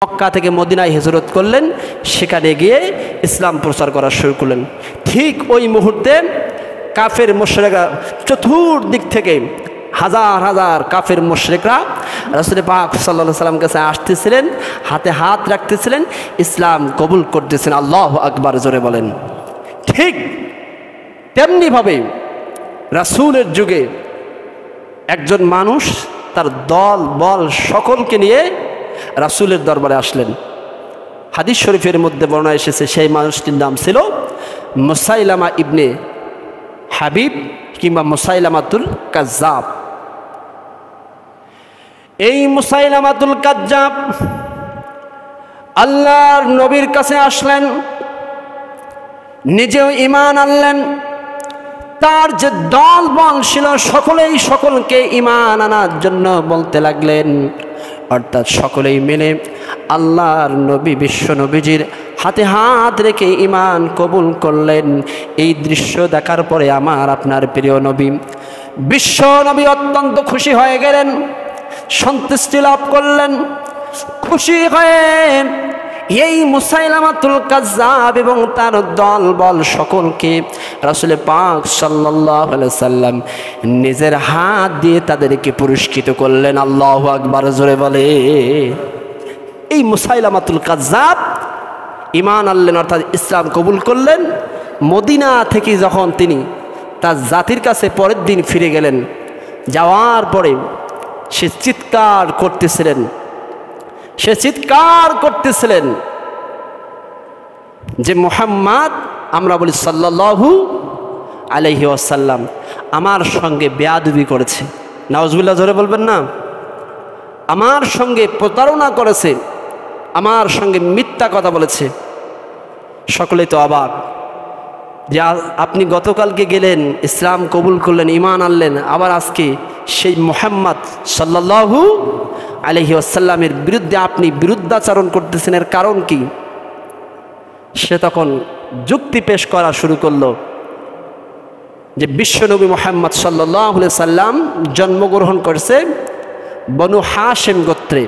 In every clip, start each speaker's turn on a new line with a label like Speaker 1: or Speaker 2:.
Speaker 1: মক্কা থেকে মদিনায় হিজরত করলেন, সেখানে গিয়ে ইসলাম প্রচার করা শুরু করলেন। ঠিক ওই মুহূর্তে কাফের মুশরিকরা চতুর্দিক থেকে হাজার হাজার কাফের মুশরিকরা রাসূল পাক সাল্লাল্লাহু আলাইহি ওয়াসাল্লাম কাছে আসতেছিলেন, হাতে হাত রাখতেছিলেন, ইসলাম কবুল করতেছেন। আল্লাহু আকবার, জোরে বলেন। ঠিক তেমনিভাবে রাসূলের যুগে একজন মানুষ তার দল বল সকলকে নিয়ে রাসূলের দরবারে আসলেন। হাদিস শরীফের মধ্যে বর্ণনা এসেছে, সেই মানুষটির নাম ছিল মুসাইলামা ইবনে হাবিব কিংবা মুসাইলামাতুল কাজ্জাব। এই মুসাইলামাতুল কাজ্জাব আল্লাহর নবীর কাছে আসলেন, নিজেও ঈমান আনলেন। তার যে দল বল ছিল সকলেই সকলকে ঈমান আনার জন্য বলতে লাগলেন, অর্থাৎ সকলেই মিলে আল্লাহর নবী বিশ্ব নবীজির হাতে হাত রেখে ঈমান কবুল করলেন। এই দৃশ্য দেখার পরে আমার আপনার প্রিয় নবী বিশ্ব নবী অত্যন্ত খুশি হয়ে গেলেন, সন্তুষ্টি লাভ করলেন। খুশি হয়ে এই মুসাইলামাতুল কাজ্জাব এবং তার দল বল সকলকে রাসূল পাক সাল্লাল্লাহু আলাইহি সাল্লাম নিজের হাত দিয়ে তাদেরকে পুরস্কৃত করলেন। আল্লাহু আকবার, জোরে বলে। এই মুসাইলামাতুল কাজ্জাব ঈমান আনলেন, অর্থাৎ ইসলাম কবুল করলেন। মদিনা থেকে যখন তিনি তার জাতির কাছে পরের দিন ফিরে গেলেন, যাওয়ার পরে সে চিৎকার করতেছিলেন যে মুহাম্মদ, আমরা বলি সাল্লাল্লাহু আলাইহি ওয়াসাল্লাম, আমার সঙ্গে বেয়াদবি করেছে। নাউজুবিল্লাহ, জোরে বলবেন না। আমার সঙ্গে প্রতারণা করেছে, আমার সঙ্গে মিথ্যা কথা বলেছে। সকলেই তো অবাক যে আপনি গতকালকে গেলেন, ইসলাম কবুল করলেন, ঈমান আনলেন, আবার আজকে সেই মুহাম্মদ সাল্লাল্লাহু আলাইহি ওয়াসাল্লামের বিরুদ্ধে আপনি বিরুদ্ধাচরণ করতেছেন, এর কারণ কি? সে তখন যুক্তি পেশ করা শুরু করলো যে বিশ্বনবী মুহাম্মদ সাল্লাল্লাহু আলাইহি সাল্লাম জন্মগ্রহণ করেছে বনু হাশেম গোত্রে,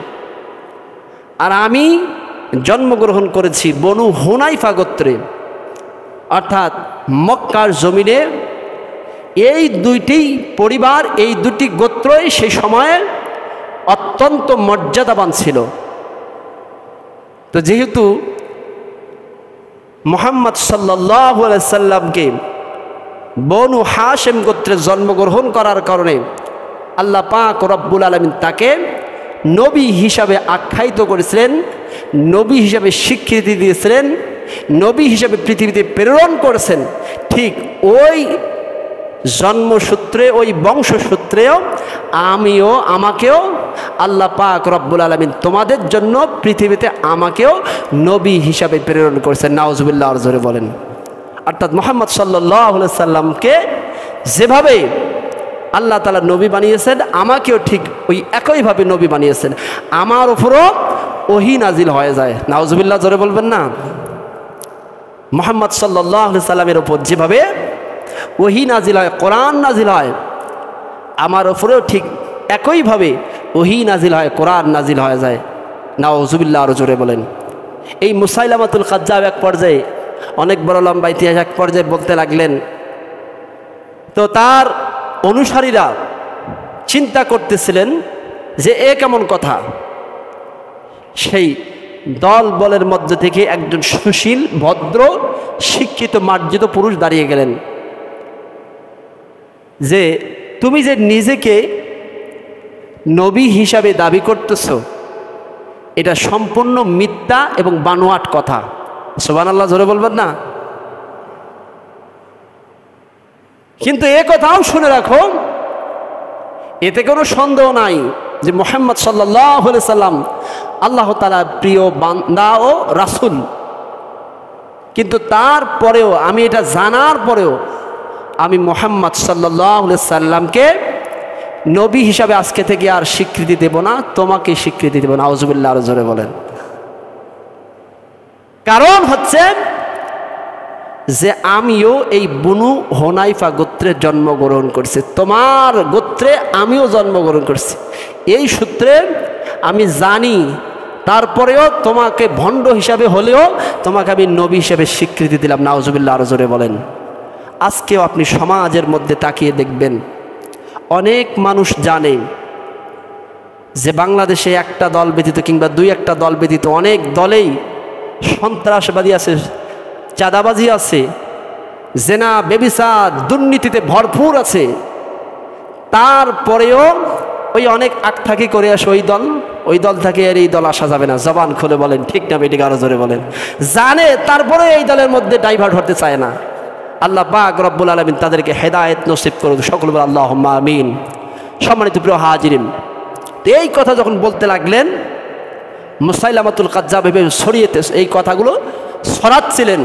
Speaker 1: আর আমি জন্মগ্রহণ করেছি বনু হুনাইফা গোত্রে। অর্থাৎ মক্কার জমিনে এই দুইটি পরিবার, এই দুটি গোত্রই সেই সময়ে অত্যন্ত মর্যাদাবান ছিল। তো যেহেতু মুহাম্মদ সাল্লাল্লাহু আলাইহি সাল্লামকে বনু হাশেম গোত্রে জন্মগ্রহণ করার কারণে আল্লাহ পাক রব্বুল আলামিন তাকে নবী হিসাবে আখ্যায়িত করেছিলেন, নবী হিসাবে স্বীকৃতি দিয়েছিলেন, নবী হিসাবে পৃথিবীতে প্রেরণ করেছেন। ঠিক ওই জন্মসূত্রে, ওই বংশসূত্রেও আমাকেও আল্লাহ পাক রব্বুল আলামিন তোমাদের জন্য পৃথিবীতে আমাকেও নবী হিসাবে প্রেরণ করেছেন। নাউজুবিল্লাহ, আর জোরে বলেন। অর্থাৎ মুহাম্মদ সাল্লাল্লাহু আলাইহি সাল্লামকে যেভাবে আল্লাহ তাআলা নবী বানিয়েছেন, আমাকেও ঠিক ওই একইভাবে নবী বানিয়েছেন। আমার উপরও ওহী নাজিল হয়ে যায়। নাউজুবিল্লাহ, জোরে বলবেন না। মুহাম্মদ সাল্লাল্লাহু আলাইহি সাল্লামের উপর যেভাবে ওহী নাজিল হয়, কোরআন নাজিল হয়, আমার উপরেও ঠিক একইভাবে ওহী নাজিল হয়, কোরআন নাজিল হয়ে যায়। নাউজুবিল্লাহ, আরো জোরে বলেন। এই মুসাইলামাতুল কাজ্জাব এক পর্যায়ে, অনেক বড় লম্বা ইতিহাস, এক পর্যায়ে বলতে লাগলেন। তো তার অনুসারীরা চিন্তা করতেছিলেন যে এ কেমন কথা। সেই দল বলের মধ্যে থেকে একজন সুশীল, ভদ্র, শিক্ষিত, মার্জিত পুরুষ দাঁড়িয়ে গেলেন যে তুমি যে নিজেকে নবী হিসাবে দাবি করতেছ, এটা সম্পূর্ণ মিথ্যা এবং বানোয়াট কথা। সুবহানাল্লাহ, জোরে বলবেন না। কিন্তু এ কথাও শুনে রাখো, এতে কোনো সন্দেহ নাই যে মুহাম্মদ সাল্লাল্লাহু আলাইহি সাল্লাম আল্লাহ তাআলার প্রিয় বান্দা ও রাসূল। কিন্তু তারপরেও, আমি এটা জানার পরেও, আমি মুহাম্মদ সাল্লাল্লাহু আলাইহি সাল্লামকে নবী হিসাবে আজকে থেকে আর স্বীকৃতি দেব না, তোমাকে স্বীকৃতি দেব না। আউযুবিল্লাহ, আরো জোরে বলেন। কারণ হচ্ছে যে আমিও এই বনু হুনাইফা গোত্রে জন্মগ্রহণ করছি, তোমার গোত্রে আমিও জন্মগ্রহণ করছি। এই সূত্রে আমি জানি তারপরেও তোমাকে ভণ্ড হিসাবে হলেও তোমাকে আমি নবী হিসেবে স্বীকৃতি দিলাম। নাউজুবিল্লাহ, আরো জোরে বলেন। আজকেও আপনি সমাজের মধ্যে তাকিয়ে দেখবেন, অনেক মানুষ জানে যে বাংলাদেশে একটা দল ব্যতীত কিংবা দুই একটা দল ব্যতীত অনেক দলেই সন্ত্রাসবাদী আছে, চাঁদাবাজি আছে, জেনা বেবিচার দুর্নীতিতে ভরপুর আছে। তারপরেও ওই অনেক আকথাকি করে আসে ওই দল থেকে আর এই দল আসা যাবে না। জবান খুলে বলেন ঠিক না বেটিকে, আরো জোরে বলেন। জানে, তারপরে এই দলের মধ্যে ডাইভার্ট হতে চায় না। আল্লাহ পাক রব্বুল আলামিন তাদেরকে হেদায়েত নসিব করুন, সকল বলে আল্লাহুম্মা আমিন। সম্মানিত প্রিয় হাজিরিন, এই কথা যখন বলতে লাগলেন, মুসাইলামাতুল কাজ্জাব ভেবে ছড়িয়েতে এই কথাগুলো ছড়াচ্ছিলেন,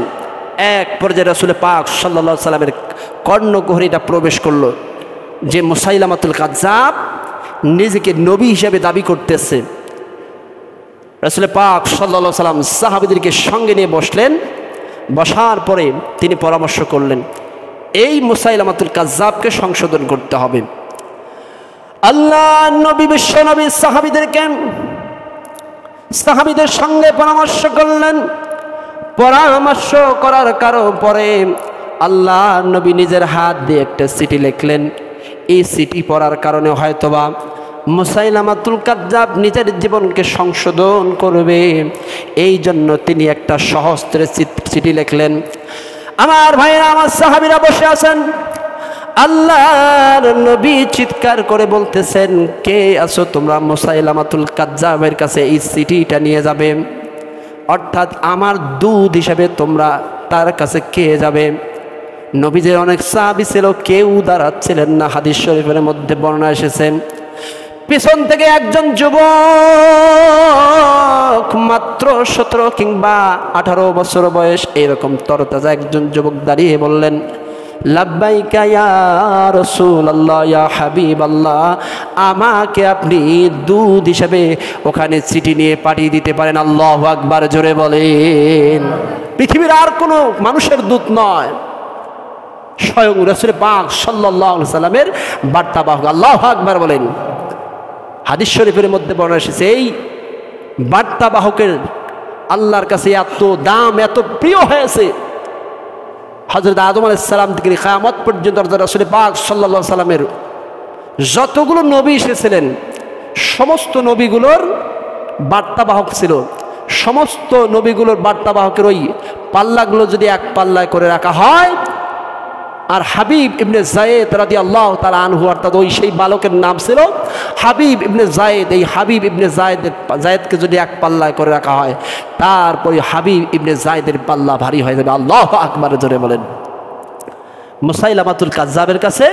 Speaker 1: এক পর্যায়ে রাসূল পাক সাল্লাল্লাহু আলাইহি সাল্লামের কর্ণকুহরীটা প্রবেশ করলো যে মুসাইলামাতুল কাজ্জাব নিজেকে নবী হিসেবে দাবি করতেছে। রাসূল পাক সাল্লাল্লাহু আলাইহি সাল্লাম সাহাবীদেরকে সঙ্গে নিয়ে বসলেন। বসার পরে তিনি পরামর্শ করলেন, এই মুসাইলামাতুল কাজ্জাবকে সংশোধন করতে হবে। আল্লাহ নবী বিশ্ব নবী সাহাবীদের সঙ্গে পরামর্শ করলেন। পরামর্শ করার পরে আল্লাহ নবী নিজের হাত দিয়ে একটা চিঠি লিখলেন। এই চিঠি পড়ার কারণে হয়তোবা মুসাইলামাতুল কাজ্জাব নিজের জীবনকে সংশোধন করবে, এই জন্য তিনি একটা সহস্ত্রে চিঠি লিখলেন। আমার ভাইরা, আমার সাহাবীরা বসে আছেন, আল্লাহর নবী চিৎকার করে বলতেছেন, কে আছো তোমরা? মুসাইলামাতুল কাজ্জাবের কাছে এই চিঠিটা নিয়ে যাবে, অর্থাৎ আমার দূত হিসেবে তোমরা তার কাছে কে যাবে? নবীদের অনেক সাহাবী ছিল, কেউ দাঁড়াচ্ছিলেন না। হাদিস শরীফের মধ্যে বর্ণনা এসেছে, পিছন থেকে একজন যুবক, মাত্র 17 কিংবা 18 বছর বয়স, এরকম তরতাজা একজন যুবক দাঁড়িয়ে বললেন, লাব্বাইকা ইয়া রাসূলুল্লাহ, ইয়া হাবিবাল্লাহ, আমাকে আপনি দূত হিসেবে ওখানে চিঠি নিয়ে পাঠিয়ে দিতে পারেন। আল্লাহু আকবার, জোরে বলেন। পৃথিবীর আর কোনো মানুষের দূত নয়, স্বয়ং রাসূল পাক সাল্লাল্লাহু আলাইহি সাল্লামের বার্তাবাহক। আল্লাহু আকবার বলেন। হাদিস শরীফের মধ্যে বর্ণনা এসেছে, এই বার্তাবাহকের আল্লাহর কাছে এত দাম, এত প্রিয় হয়েছে, হযরত আদম আলাইহিস সালাম থেকে কিয়ামত পর্যন্ত রাসূল পাক সাল্লাল্লাহু আলাইহি সাল্লামের যতগুলো নবী এসেছিলেন সমস্ত নবীগুলোর বার্তাবাহক ছিল। সমস্ত নবীগুলোর বার্তাবাহকের ওই পাল্লাগুলো যদি এক পাল্লায় করে রাখা হয়, আর হাবিব ইবনে যায়েদ রাদিয়াল্লাহু তাআলা আনহু, অর্থাৎ ওই সেই বালকের নাম ছিল হাবিব ইবনে যায়েদ, এই হাবিব ইবনে যায়েদকে যদি এক পাল্লায় করে রাখা হয়, তারপরে হাবিব ইবনে যায়েদের পাল্লা ভারী হয়ে যাবে। আল্লাহু আকবার, জোরে বলেন। মুসাইলামাতুল কাজ্জাবের কাছে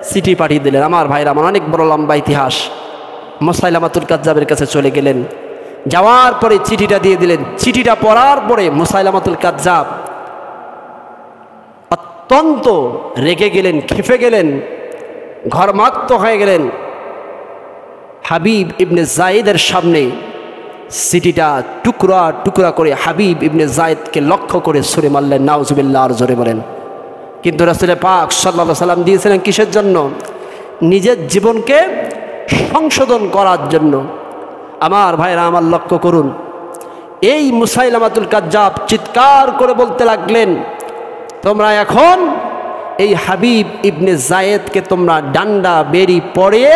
Speaker 1: চিঠি পাঠিয়ে দিলেন। আমার ভাইরা, আমার অনেক বড় লম্বা ইতিহাস। মুসাইলামাতুল কাজ্জাবের কাছে চলে গেলেন, যাওয়ার পরে চিঠিটা দিয়ে দিলেন। চিঠিটা পড়ার পরে মুসাইলামাতুল কাজ্জাব অত্যন্ত রেগে গেলেন, ক্ষেপে গেলেন, ঘর্মাক্ত হয়ে গেলেন। হাবিব ইবনে যায়েদের সামনে চিঠিটা টুকরা টুকরা করে হাবিব ইবনে যায়েদকে লক্ষ্য করে ছুঁড়ে মারলেন। নাউজুবিল্লাহ, আর জোরে বলেন। কিন্তু রাসূল পাক সাল্লাল্লাহু আলাইহি সাল্লাম দিয়েছিলেন কিসের জন্য? নিজের জীবনকে সংশোধন করার জন্য। আমার ভাইরা, আমার লক্ষ্য করুন, এই মুসাইলামাতুল কাজ্জাব চিৎকার করে বলতে লাগলেন, তোমরা এখন এই হাবিব ইবনে যায়েদকে তোমরা ডান্ডা বেড়ি পরিয়ে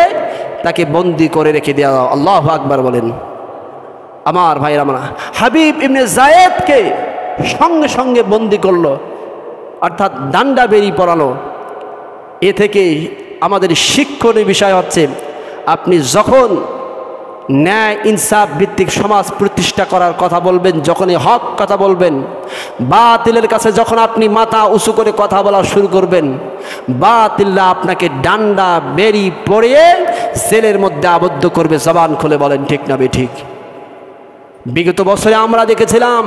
Speaker 1: তাকে বন্দি করে রেখে দেওয়া। আল্লাহু আকবার বলেন। আমার ভাইরা, আমরা হাবিব ইবনে যায়েদকে সঙ্গে সঙ্গে বন্দি করলো, অর্থাৎ ডান্ডা বেড়ি পরালো। এ থেকে আমাদের শিক্ষণীয় বিষয় হচ্ছে, আপনি যখন ন্যায় ইনসাফ ভিত্তিক সমাজ প্রতিষ্ঠা করার কথা বলবেন, যখনই হক কথা বলবেন, বাতিলের কাছে যখন আপনি মাথা উঁচু করে কথা বলা শুরু করবেন, বাতিলরা আপনাকে ডান্ডা বেড়ি পরিয়ে সেলের মধ্যে আবদ্ধ করবে। জবান খুলে বলেন ঠিক না বেঠিক? বিগত বছরে আমরা দেখেছিলাম,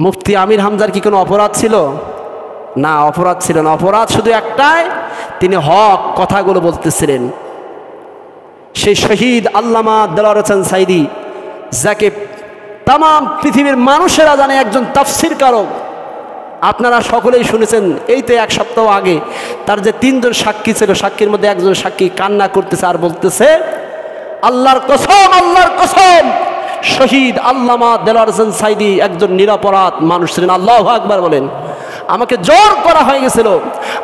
Speaker 1: মুফতি আমির হামজার কি কোনো অপরাধ ছিল? না, অপরাধ ছিল না। অপরাধ শুধু একটাই, তিনি হক কথাগুলো বলতেছিলেন। সেই শহীদ আল্লামা দেলোয়ার হোসেন সাইদি, যাকে তাম পৃথিবীর মানুষেরা জানে একজন তাফসীরকারক, আপনারা সকলেই শুনেছেন। এই তো 1 সপ্তাহ আগে তার যে 3 জন সাক্ষী ছিল, সাক্ষীর মধ্যে একজন সাক্ষী কান্না করতেছে আর বলতেছে, আল্লাহর কসম, আল্লাহর কসম, শহীদ আল্লামা দেলোয়ার হোসেন সাইদি একজন নিরপরাধ মানুষ ছিলেন। আল্লাহু আকবার বলেন। আমাকে জোর করা হয়ে গেছিল,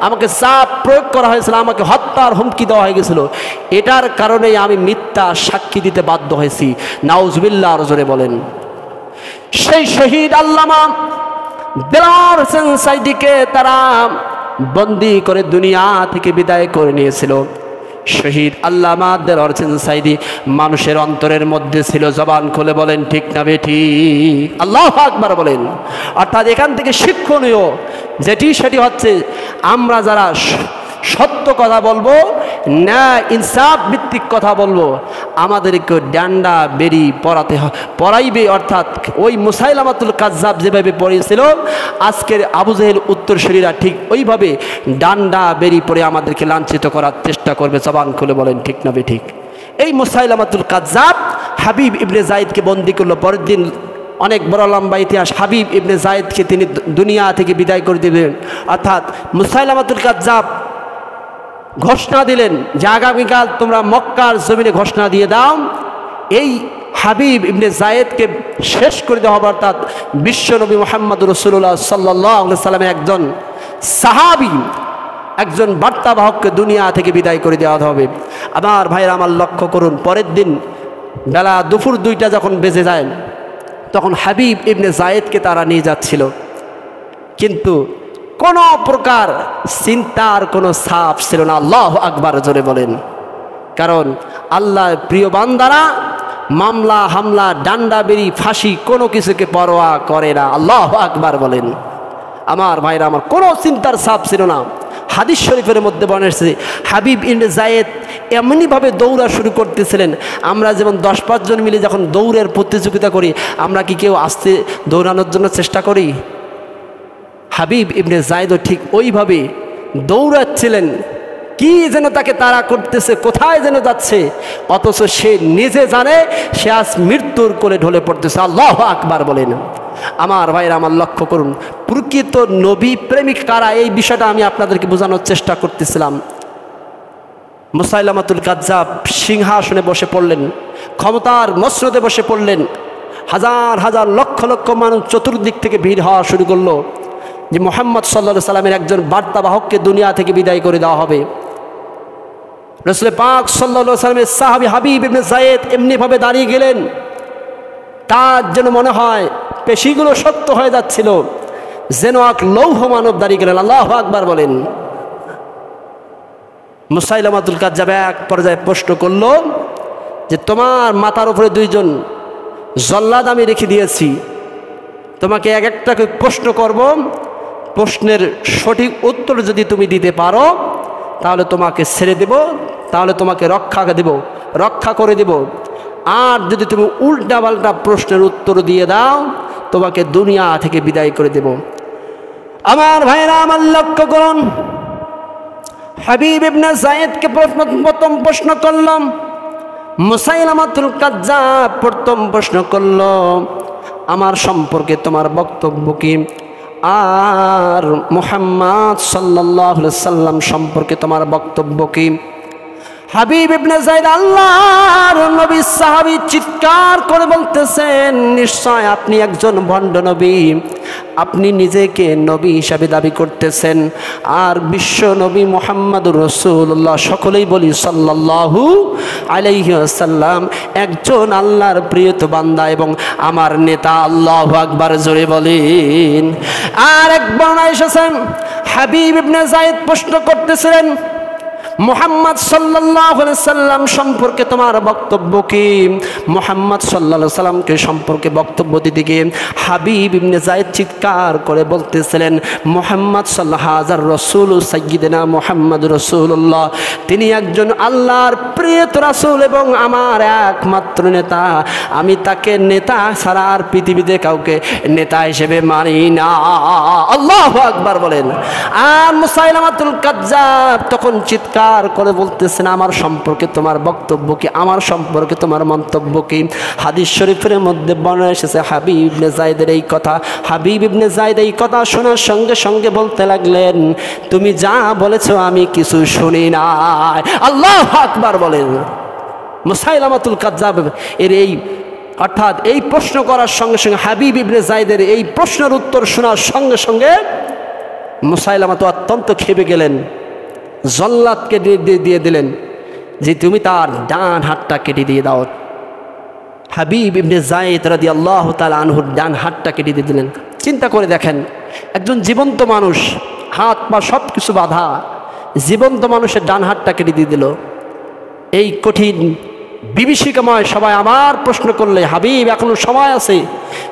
Speaker 1: আমাকে চাপ প্রয়োগ করা হয়েছিল, আমাকে হত্যার হুমকি দেওয়া হয়ে গেছিল। এটার কারণেই আমি মিথ্যা সাক্ষী দিতে বাধ্য হয়েছি। নাউজুবিল্লাহ, আরো জোরে বলেন। সেই শহীদ আল্লামা দেলোয়ার হোসেন সাইদিকে তারা বন্দি করে দুনিয়া থেকে বিদায় করে নিয়েছিল। শহীদ আল্লামা দেলোয়ার হোসেন সাইদি মানুষের অন্তরের মধ্যে ছিল। জবান খুলে বলেন ঠিক না বেঠিক? আল্লাহু আকবার বলেন। অর্থাৎ এখান থেকে শিক্ষণীয় সেটি হচ্ছে, আমরা যারা সত্য কথা বলবো, ন্যায় ইনসাফ ভিত্তিক কথা বলবো, আমাদেরকে ডান্ডা বেরি পড়াইবে। অর্থাৎ ওই মুসাইলামাতুল কাজ্জাব যেভাবে পড়িয়েছিল, আজকের আবু জেহেল উত্তরসূরিরা ঠিক ওইভাবে ডান্ডা বেরি পড়ে আমাদেরকে লাঞ্ছিত করার চেষ্টা করবে। জবান খুলে বলেন ঠিক না বেঠিক? এই মুসাইলামাতুল কাজ্জাব হাবিব ইবনে যায়েদকে বন্দী করলো। পরের দিন, অনেক বড় লম্বা ইতিহাস, হাবিব ইবনে যায়েদকে তিনি দুনিয়া থেকে বিদায় করে দিলেন। অর্থাৎ মুসাইলামাতুল কাজ্জাব ঘোষণা দিলেন যে আগামীকাল তোমরা মক্কার জমিনে ঘোষণা দিয়ে দাও, এই হাবিব ইবনে যায়েদকে শেষ করে দেওয়া হবে। অর্থাৎ বিশ্বনবী মুহাম্মদ রাসূলুল্লাহ সাল্লাল্লাহু আলাইহি ওয়াসাল্লামের একজন সাহাবী, একজন বার্তাবাহককে দুনিয়া থেকে বিদায় করে দেওয়া হবে। আমার ভাইরা আমার লক্ষ্য করুন, পরের দিন বেলা দুপুর 2টা যখন বেজে যায়, তখন হাবিব ইবনে যায়েদকে তারা নিয়ে যাচ্ছিল, কিন্তু কোনো প্রকার চিন্তার কোনো ছাপ ছিল না। আল্লাহু আকবার জোরে বলেন। কারণ আল্লাহ প্রিয় বান্দারা মামলা হামলা ডান্ডা বেরি ফাঁসি কোনো কিছুকে পরোয়া করে না। আল্লাহু আকবার বলেন। আমার ভাইরা আমার, কোনো চিন্তার ছাপ ছিল না। হাদিস শরীফের মধ্যে বর্ণনা এসেছে, হাবিব ইবনে যায়েদ এমনিভাবে দৌড়া শুরু করতেছিলেন, আমরা যেমন 10-5 জন মিলে যখন দৌড়ের প্রতিযোগিতা করি, আমরা কি কেউ আস্তে দৌড়ানোর জন্য চেষ্টা করি? হাবিব ইবনে যায়েদও ঠিক ওইভাবে দৌড়াচ্ছিলেন। কি যেন তাকে তাড়া করতেছে, কোথায় যেন যাচ্ছে, অথচ সে নিজে জানে সে আজ মৃত্যুর কোলে ঢলে পড়তেছে। আল্লাহু আকবার বলেন। আমার ভাইরা আমার লক্ষ্য করুন, প্রকৃত নবী প্রেমিক কারা, এই বিষয়টা আমি আপনাদেরকে বোঝানোর চেষ্টা করতেছিলাম। মুসাইলামাতুল কাজ্জাব সিংহাসনে বসে পড়লেন, ক্ষমতার মসনদে বসে পড়লেন। হাজার হাজার লক্ষ লক্ষ মানুষ চতুর্দিক থেকে ভিড় হওয়া শুরু করলো যে মুহাম্মদ সাল্লাল্লাহু আলাইহি সাল্লামের একজন বার্তাবাহককে দুনিয়া থেকে বিদায় করে দেওয়া হবে। রাসূল পাক সাল্লাল্লাহু আলাইহি সাল্লামের সাহাবী হাবিব ইবনে যায়েদ এমনিভাবে দাঁড়িয়ে গেলেন, তার যেন মনে হয় পেশিগুলো শক্ত হয়ে যাচ্ছিল, যেন এক লৌহ মানব দাঁড়িয়ে গেলেন। আল্লাহু আকবার বলেন। মুসাইলামাতুল কাজ্জাব এক পর্যায়ে প্রশ্ন করল যে তোমার মাথার উপরে 2 জন জল্লাদ আমি রেখে দিয়েছি, তোমাকে এক একটা প্রশ্ন করব, প্রশ্নের সঠিক উত্তর যদি তুমি দিতে পারো তাহলে তোমাকে ছেড়ে দেব, তাহলে তোমাকে রক্ষা করে দেব। আর যদি তুমি উল্টাপাল্টা প্রশ্নের উত্তর দিয়ে দাও, তোমাকে দুনিয়া থেকে বিদায় করে দেব। আমার ভাইরা আমার লক্ষ্য করুন, হাবিব ইবনে যায়েদকে প্রথম প্রশ্ন করলাম, মুসাইলামাতুল কাজ্জাব প্রথম প্রশ্ন করল, আমার সম্পর্কে তোমার বক্তব্য কি? আর মুহাম্মদ সাল্লাল্লাহু আলাইহি সাল্লাম সম্পর্কে তোমার বক্তব্য কি? হাবিব ইবনে যায়েদ আল্লাহর নবী সাহাবী চিৎকার করে বলতেছেন, নিশ্চয় আপনি একজন ভণ্ড নবী, আপনি নিজেকে নবী হিসাবে দাবি করতেছেন, আর বিশ্ব নবী মুহাম্মদুর রাসূলুল্লাহ, সকলেই বলি সাল্লাল্লাহু আলাইহি ওয়াসাল্লাম, একজন আল্লাহর প্রিয়ত বান্দা এবং আমার নেতা। আল্লাহু আকবার জোরে বলেন। আর এক বর্ণনায় এসেছেন, হাবিব ইবনে যায়েদ প্রশ্ন করতেছিলেন, মুহাম্মদ সাল্লাল্লাহু আলাইহি সাল্লাম সম্পর্কে তোমার বক্তব্য কি? মুহাম্মদ সাল্লাল্লাহু আলাইহি সাল্লামকে সম্পর্কে বক্তব্য দিতে গিয়ে হাবিব ইবনে যায়েদ চিৎকার করে বলতেছিলেন, মুহাম্মদ সাল্লাল্লাহু হাজার রাসূল সাইয়্যিদনা মুহাম্মদ রাসূলুল্লাহ, তিনি একজন আল্লাহর প্রিয় রাসূল এবং আমার একমাত্র নেতা। আমি তাকে নেতা ছাড়া আর পৃথিবীতে কাউকে নেতা হিসেবে মানি না। আল্লাহু আকবার বলেন। আর মুসাইলামাতুল কাজ্জাব তখন চিৎকার করে বলতেছেন, আমার সম্পর্কে তোমার বক্তব্য কি? আমার সম্পর্কে তোমার মন্তব্য কি? হাদিস শরীফের মধ্যে বর্ণনা এসেছে হাবিব ইবনে যায়েদের এই কথা। হাবিব ইবনে যায়েদ এই কথা শোনার সঙ্গে সঙ্গে বলতে লাগলেন, তুমি যা বলেছো আমি কিছু শুনি নাই। আল্লাহু আকবার বলেন। মুসাইলামাতুল কাজ্জাব এর এই অর্থাৎ এই প্রশ্ন করার সঙ্গে সঙ্গে হাবিব ইবনে যায়েদের এই প্রশ্নের উত্তর শোনার সঙ্গে সঙ্গে মুসাইলামা তো অত্যন্ত ক্ষেপে গেলেন, জল্লাদকে দিয়ে দিলেন যে তুমি তার ডান হাতটা কেটে দিয়ে দাও। হাবিব ইবনে যায়েদ রাদিয়াল্লাহু তাআলা আনহুর ডান হাতটা কেটে দিয়ে দিলেন। চিন্তা করে দেখেন, একজন জীবন্ত মানুষ, হাত পা সব কিছু বাঁধা জীবন্ত মানুষের ডান হাতটা কেটে দিয়ে দিল। এই কঠিন বিভীষিকাময় সবাই আমার প্রশ্ন করলে, হাবিব এখনো সময় আছে,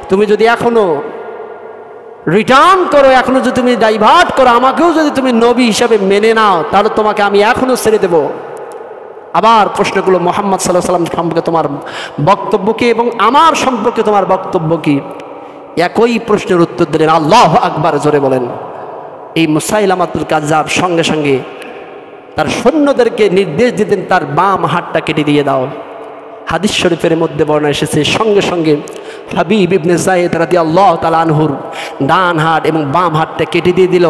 Speaker 1: তুমি যদি এখনো রিটার্ন করো, এখনো যদি তুমি ডাইভার্ট করো, আমাকেও যদি তুমি নবী হিসাবে মেনে নাও, তাহলে তোমাকে আমি এখনো ছেড়ে দেব। আবার প্রশ্ন করলো, মুহাম্মদ সাল্লাল্লাহু আলাইহি ওয়াসাল্লাম সম্পর্কে তোমার বক্তব্য কি এবং আমার সম্পর্কে তোমার বক্তব্য কি? একই প্রশ্নের উত্তর দিলেন। আল্লাহু আকবার জোরে বলেন। এই মুসাইলামাতুল কাজ্জাব সঙ্গে সঙ্গে তার সৈন্যদেরকে নির্দেশ দিতেন তার বাম হাতটা কেটে দিয়ে দাও। হাদিস শরীফের মধ্যে বর্ণনা এসেছে সঙ্গে সঙ্গে হাবিব ইবনে যায়েদ রাদিয়াল্লাহু তাআলা আনহুর ডান হাত এবং বাম হাতটা কেটে দিয়ে দিল।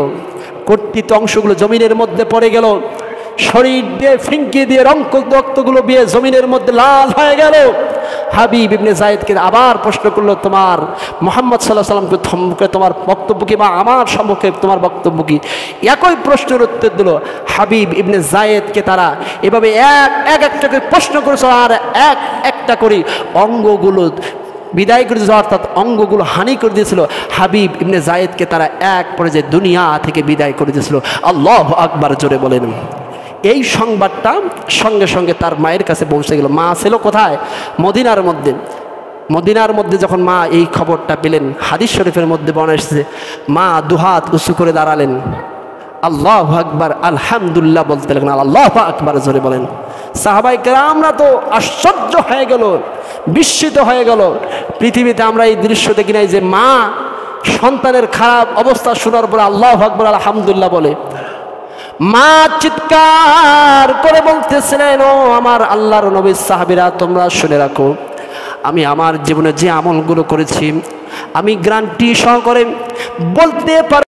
Speaker 1: কর্তৃত অংশগুলো জমিনের মধ্যে পড়ে গেল, শরীর দিয়ে ফিঙ্কি দিয়ে রক্তগুলো বিয়ে জমিনের মধ্যে লাল হয়ে গেল। হাবিব ইবনে যায়েদকে আবার প্রশ্ন করলো, তোমার মুহাম্মদ সাল্লাল্লাহু আলাইহি ওয়াসাল্লামকে সম্পর্কে তোমার বক্তব্য কি বা আমার সম্পর্কে তোমার বক্তব্য কি? একই প্রশ্নের উত্তর দিল। হাবিব ইবনে যায়েদকে তারা এভাবে এক একটা করে প্রশ্ন করেছিল, আর একটা করে অঙ্গগুলো বিদায় করে দিয়েছিল, অর্থাৎ অঙ্গগুলো হানি করে দিয়েছিল। হাবিব ইবনে যায়েদকে তারা এক পর্যায়ে দুনিয়া থেকে বিদায় করে দিয়েছিল। আল্লাহু আকবার জোরে বলেন। এই সংবাদটা সঙ্গে সঙ্গে তার মায়ের কাছে পৌঁছে গেল। মা ছিল কোথায়? মদিনার মধ্যে। মদিনার মধ্যে যখন মা এই খবরটা পেলেন, হাদিস শরীফের মধ্যে বর্ণনা এসেছে, মা দুহাত উঁচু করে দাঁড়ালেন, আল্লাহু আকবার আলহামদুলিল্লাহ বলতে লাগলেন। আল্লাহু আকবার জোরে বলেন। সাহাবায়ে কেরামরা তো আশ্চর্য হয়ে গেল, বিস্মিত হয়ে গেল। পৃথিবীতে আমরা এই দৃশ্য দেখি নাই যে মা সন্তানের খারাপ অবস্থা শোনার পরে আল্লাহু আকবার আলহামদুলিল্লাহ বলে। মা চিৎকার করে বলতেছিলেন, ও আমার আল্লাহর নবীর সাহাবীরা, তোমরা শুনে রাখো, আমি আমার জীবনে যে আমলগুলো করেছি আমি গ্যারান্টি সহকারে বলতে পারবো